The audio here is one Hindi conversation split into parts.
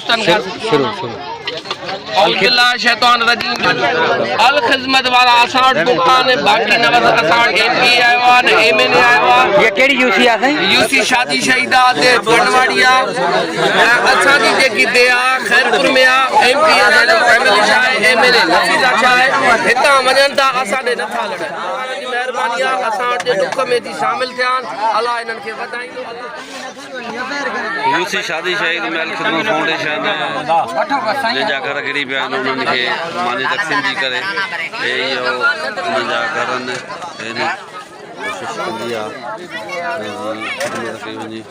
पाकिस्तान का शुरू शैतान रजीम अल खिदमत वाला असां दुकान बाकी न बस असां एमपी आयो ने एमएनए आयो ये केड़ी यूसी आ सही यूसी शादी शहीदा ते बनवाड़िया असां दी जेकी दया खैरपुर में आ एमपी आ फैमिली शाय एमएनए नफीजा शाय हिता वजन ता असां दे नथा लड़ मेहरबानी आ असां जे दुख में दी शामिल थियान अल्लाह इनन के वधाईंदो यूसी शादी शहीद महल खिदमत फाउंडेशन जा घर गिरी पिया उन्हनि खे मानी तक़सीम जी करे उन्हनि जा घरनि कोशिशि कंदी आहे खिदमत कई वञे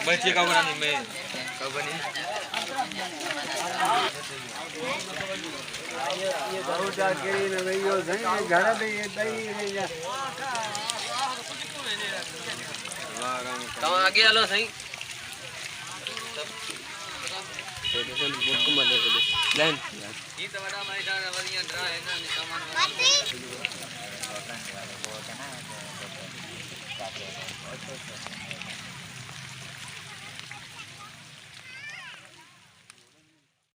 बच्चे का बनानी मैं कब बनी ये बहुत जाके न गई हो सही घर पे ये दही या तो आगे आलो सही लाइन ये तो बड़ा मैदान वरिया ड्रा है ना सामान